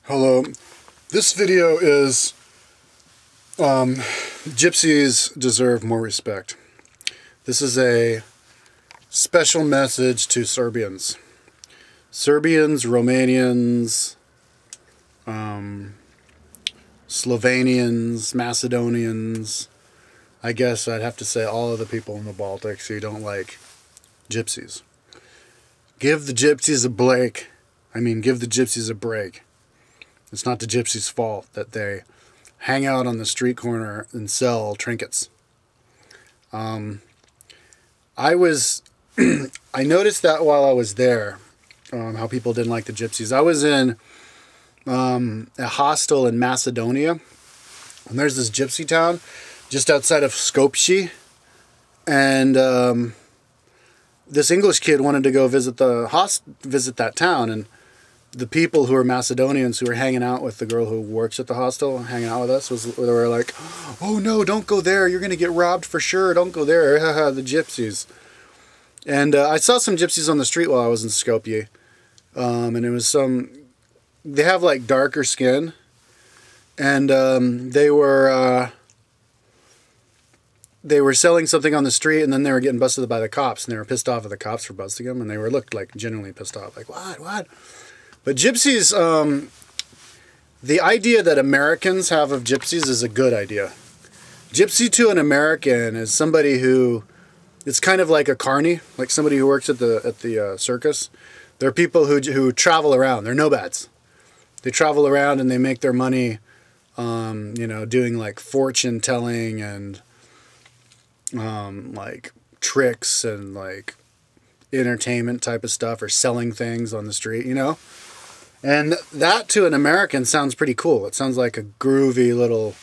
Hello. This video is Gypsies deserve more respect. This is a special message to Serbians. Serbians, Romanians, Slovanians, Macedonians. I guess I'd have to say all of the people in the Baltics who don't like Gypsies. Give the Gypsies a break. Give the Gypsies a break. It's not the Gypsies' fault that they hang out on the street corner and sell trinkets. I noticed that while I was there, how people didn't like the Gypsies. I was in a hostel in Macedonia, and there's this gypsy town just outside of Skopje, and this English kid wanted to go visit that town, and the people who are Macedonians who were hanging out with the girl who works at the hostel, hanging out with us, they were like, "Oh no, don't go there. You're going to get robbed for sure. Don't go there." The Gypsies. And I saw some Gypsies on the street while I was in Skopje. And it was they have like darker skin. And they were selling something on the street, and then they were getting busted by the cops. And they were pissed off at the cops for busting them. And they looked like genuinely pissed off. Like, what? But Gypsies, the idea that Americans have of Gypsies is a good idea. Gypsy to an American is somebody who, it's kind of like a carny, like somebody who works at the circus. They're people who travel around. They're nomads. They travel around and they make their money, doing like fortune telling and like tricks and like entertainment type of stuff, or selling things on the street, And that to an American sounds pretty cool. It sounds like a groovy little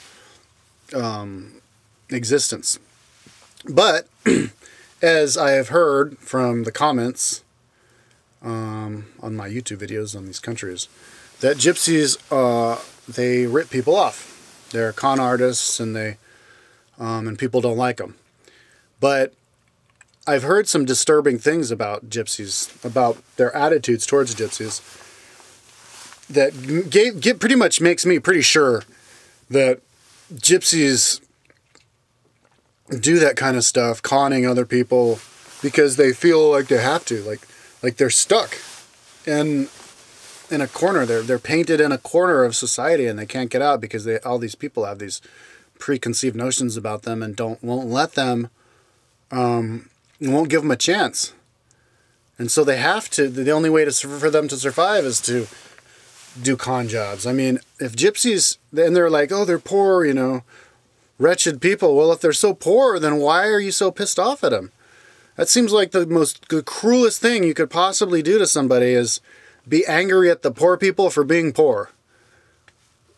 existence. But as I have heard from the comments on my YouTube videos on these countries, that Gypsies, they rip people off. They're con artists, and and people don't like them. But I've heard some disturbing things about Gypsies, about their attitudes towards Gypsies, that pretty much makes me pretty sure that Gypsies do that kind of stuff, conning other people because they feel like they have to, like they're stuck in a corner. They're painted in a corner of society, and they can't get out because all these people have these preconceived notions about them and won't let them, won't give them a chance. And so they have to. The only way for them to survive is to do con jobs. If Gypsies, and they're like, oh, they're poor, wretched people. Well, if they're so poor, then why are you so pissed off at them? That seems like the cruelest thing you could possibly do to somebody is be angry at the poor people for being poor.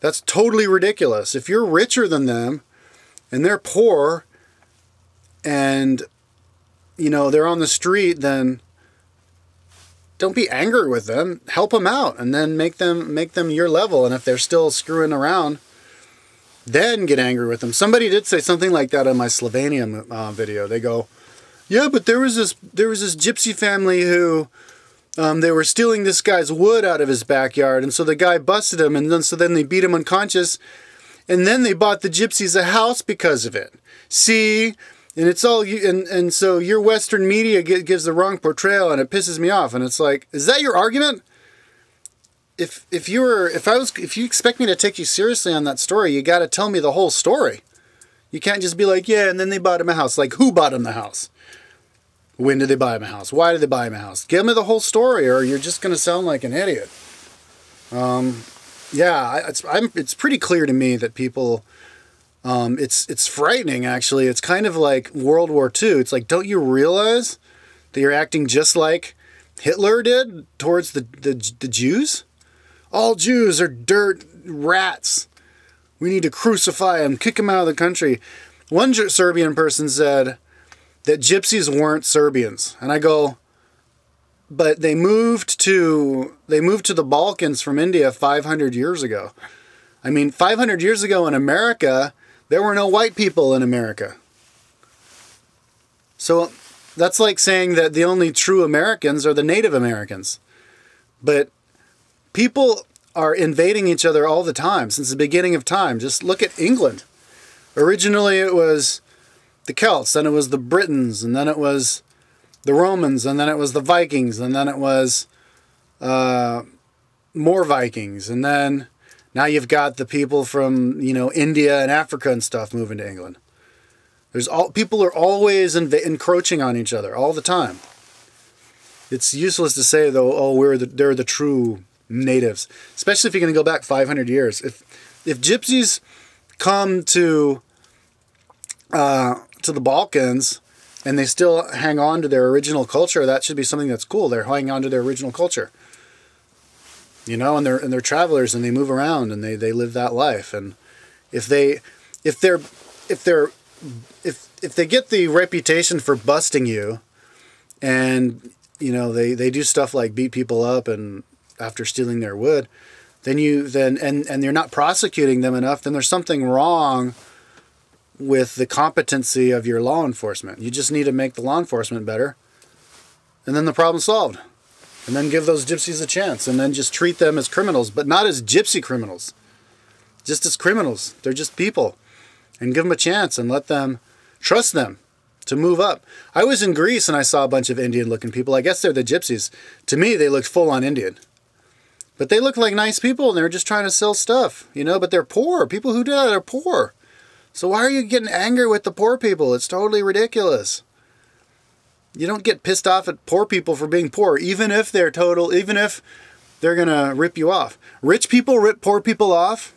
That's totally ridiculous. If you're richer than them and they're poor and, they're on the street, then don't be angry with them. Help them out, and then make them your level. And if they're still screwing around, then get angry with them. Somebody did say something like that on my Slovenian video. They go, yeah, but there was this Gypsy family who they were stealing this guy's wood out of his backyard, and so the guy busted him, and then they beat him unconscious, and then they bought the Gypsies a house because of it. See. And it's all you, and so your Western media gives the wrong portrayal, and it pisses me off. And it's like, is that your argument? If you expect me to take you seriously on that story, you got to tell me the whole story. You can't just be like, yeah, and then they bought him a house. Like, who bought him the house? When did they buy him a house? Why did they buy him a house? Give me the whole story, or you're just going to sound like an idiot. It's pretty clear to me that people. It's frightening, actually. It's kind of like World War II. It's like, don't you realize that you're acting just like Hitler did towards the Jews? All Jews are dirt rats. We need to crucify them, kick them out of the country. One Serbian person said that Gypsies weren't Serbians. And I go, but they moved to the Balkans from India 500 years ago. 500 years ago in America, there were no white people in America. So that's like saying that the only true Americans are the Native Americans. But people are invading each other all the time, since the beginning of time. Just look at England. Originally it was the Celts, then it was the Britons, and then it was the Romans, and then it was the Vikings, and then it was more Vikings, and then now you've got the people from, you know, India and Africa and stuff moving to England. People are always encroaching on each other all the time. It's useless to say though, oh, they're the true natives, especially if you're going to go back 500 years. If Gypsies come to the Balkans and they still hang on to their original culture, that should be something that's cool. They're hanging on to their original culture, you know, and they're travelers and they move around and they live that life. And if they get the reputation for busting you, and you know they do stuff like beat people up and after stealing their wood, and you're not prosecuting them enough, then there's something wrong with the competency of your law enforcement. You just need to make the law enforcement better, and then the problem's solved. And then give those gypsies a chance, and then just treat them as criminals, but not as gypsy criminals. Just as criminals. They're just people. And give them a chance and let them, trust them to move up. I was in Greece and I saw a bunch of Indian-looking people. I guess they're the gypsies. To me, they looked full-on Indian. But they look like nice people, and they're just trying to sell stuff, you know, but they're poor. People who do that are poor. So why are you getting angry with the poor people? It's totally ridiculous. You don't get pissed off at poor people for being poor, even if they're going to rip you off. Rich people rip poor people off.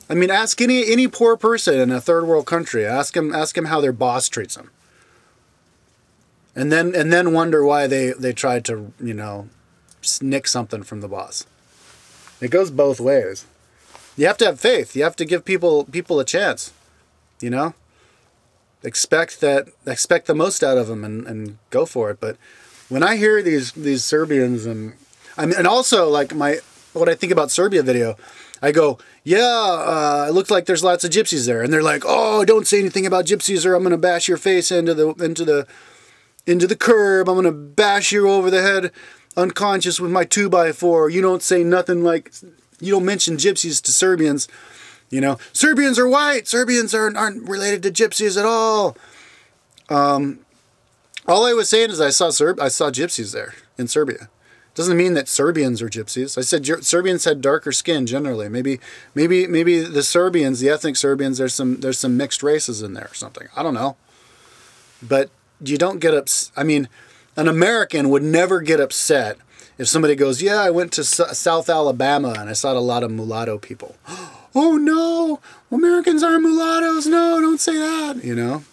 I mean, ask any poor person in a third world country. Ask them how their boss treats them. And then wonder why they tried to, you know, nick something from the boss. It goes both ways. You have to have faith. You have to give people a chance, you know? Expect the most out of them and go for it. But when I hear these Serbians and also like what I think about Serbia video, I go, yeah, it looks like there's lots of gypsies there, and they're like, oh, don't say anything about gypsies or I'm gonna bash your face into the curb. I'm gonna bash you over the head unconscious with my 2x4. You don't say nothing like, you don't mention gypsies to Serbians. You know, Serbians are white. Serbians aren't related to gypsies at all. All I was saying is I saw gypsies there in Serbia. Doesn't mean that Serbians are gypsies. I said Serbians had darker skin generally. Maybe the Serbians, the ethnic Serbians, there's some mixed races in there or something. I don't know. But you don't get upset. I mean, an American would never get upset if somebody goes, yeah, I went to South Alabama and I saw a lot of mulatto people. Oh no, Americans are mulattoes. No, don't say that. You know.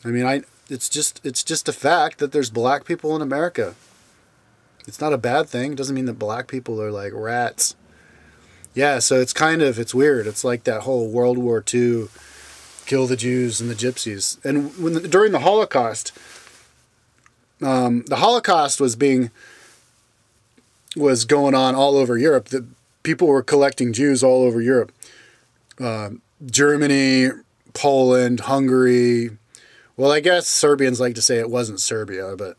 I mean, it's just a fact that there's black people in America. It's not a bad thing. It doesn't mean that black people are like rats. Yeah, so it's weird. It's like that whole World War II, kill the Jews and the Gypsies. And during the Holocaust, was going on all over Europe. The people were collecting Jews all over Europe. Germany, Poland, Hungary. Well, I guess Serbians like to say it wasn't Serbia, but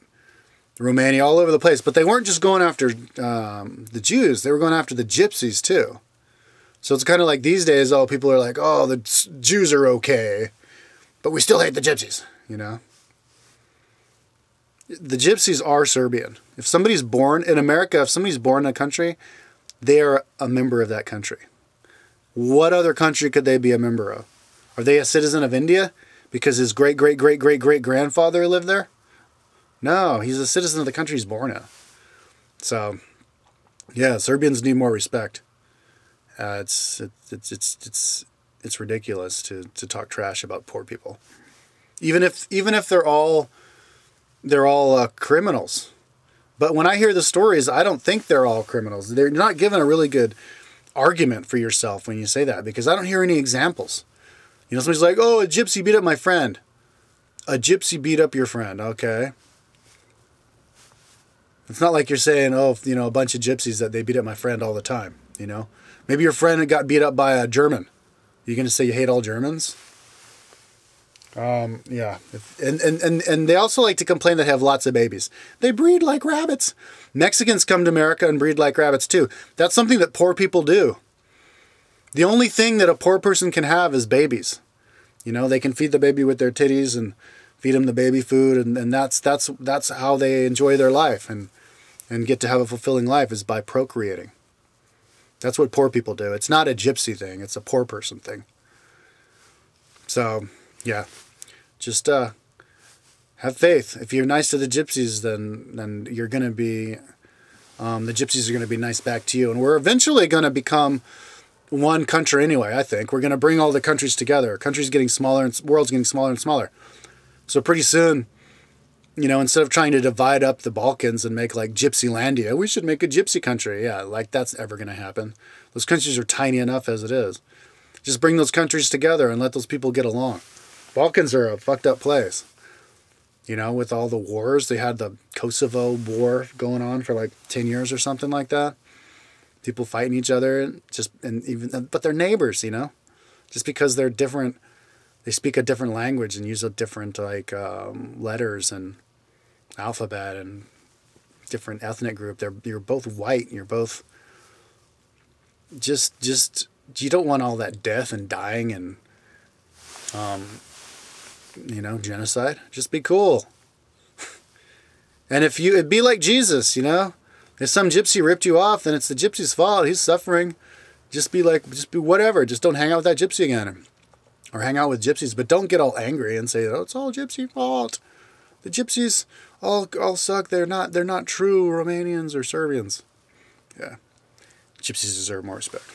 Romania, all over the place. But they weren't just going after the Jews. They were going after the Gypsies too. So it's kind of like these days, people are like, oh, the Jews are okay, but we still hate the Gypsies, you know? The Gypsies are Serbian. If somebody's born in America, if somebody's born in a country, they are a member of that country. What other country could they be a member of? Are they a citizen of India because his great-great-great-great-great-grandfather lived there? No, he's a citizen of the country he's born in. So, yeah, Serbians need more respect. It's ridiculous to talk trash about poor people, even if they're all criminals. But when I hear the stories, I don't think they're all criminals. They're not given a really good argument for yourself when you say that, because I don't hear any examples. You know, somebody's like, oh, a gypsy beat up my friend. A gypsy beat up your friend. Okay. It's not like you're saying, oh, you know, a bunch of gypsies that they beat up my friend all the time, you know. Maybe your friend got beat up by a German. You going to say you hate all Germans? Yeah. And they also like to complain that they have lots of babies. They breed like rabbits. Mexicans come to America and breed like rabbits too. That's something that poor people do. The only thing that a poor person can have is babies. You know, they can feed the baby with their titties and feed him the baby food, and that's how they enjoy their life and get to have a fulfilling life, is by procreating. That's what poor people do. It's not a gypsy thing. It's a poor person thing. So, yeah. Just have faith. If you're nice to the gypsies, then you're going to be, the gypsies are going to be nice back to you. And we're eventually going to become one country anyway, I think. We're going to bring all the countries together. Countries getting smaller, and world's getting smaller and smaller. So pretty soon, you know, instead of trying to divide up the Balkans and make like Gypsylandia, we should make a gypsy country. Yeah, like that's ever going to happen. Those countries are tiny enough as it is. Just bring those countries together and let those people get along. Balkans are a fucked up place. You know, with all the wars. They had the Kosovo war going on for like 10 years or something like that. People fighting each other, but they're neighbors, you know? Just because they're different, they speak a different language and use a different like letters and alphabet and different ethnic group. You're both white. You're both just you don't want all that death and dying and you know, genocide. Just be cool. And it'd be like Jesus, you know? If some gypsy ripped you off, then it's the gypsy's fault. He's suffering. Just be whatever. Just don't hang out with that gypsy again. Or hang out with gypsies, but don't get all angry and say, oh, it's all gypsy fault. The gypsies all suck. They're not true Romanians or Serbians. Yeah. Gypsies deserve more respect.